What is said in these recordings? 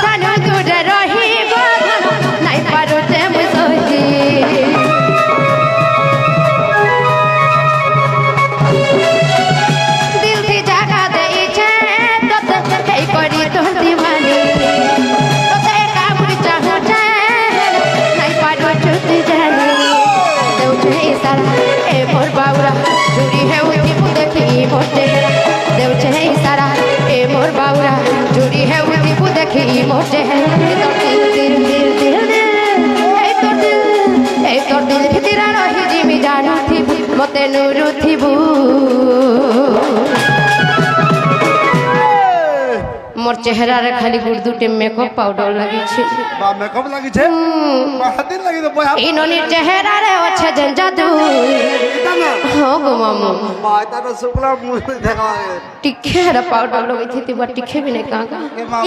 सानु दूर रही नहीं पारो ते मुझे दिल की जगह दे छे तो हे करी तो दीवानी तो ते काम चाहू छे नहीं पारो छुट जानी देउ छे सारा ए मोर बाउरा चूड़ी है उठी देखी मोटे देउ छे सारा ए मोर बाउरा चूड़ी है उठी देखी मोटे है तो दिल दिल दिल दिल ए तो दिल भितरा रही जिमी जानू थी मते नुरु थिबू मोर चेहरा रे खाली गुड़दुटे मेकअप पाउडर लगी छे बा मेकअप लगी छे हाथिन लगी तो बया इनोनी चेहरा रे अच्छे जन जादू इतना हो गो मामू बाता तो शुक्ला मुंह देखा टिखे रे पाउडर लगी थी तिबा टिखे भी नहीं काका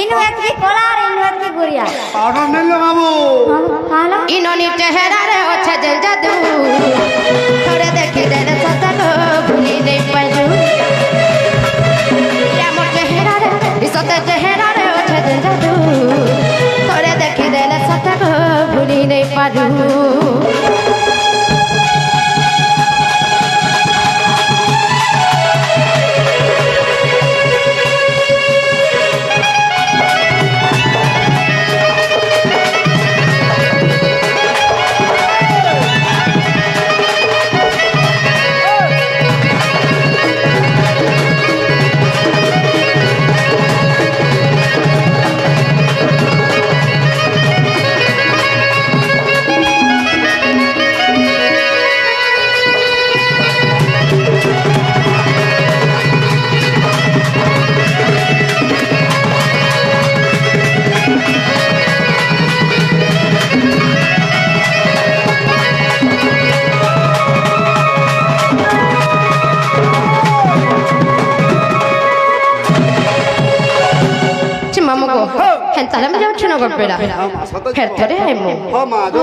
इनु एक की कोला रे इनु एक की गुड़िया पाउडर मिल लो बाबू हां इनोनी चेहरा रे अच्छे जन जादू थोड़े देखी दे रे सतलो भूली नहीं पाजू या मोर चेहरा रे इसते चेहरा रे अच्छे जन जादू थोड़े देखी दे रे सतलो भूली नहीं पाजू Hentar me jau chino gopera. Her tere ai mo. हो मां जो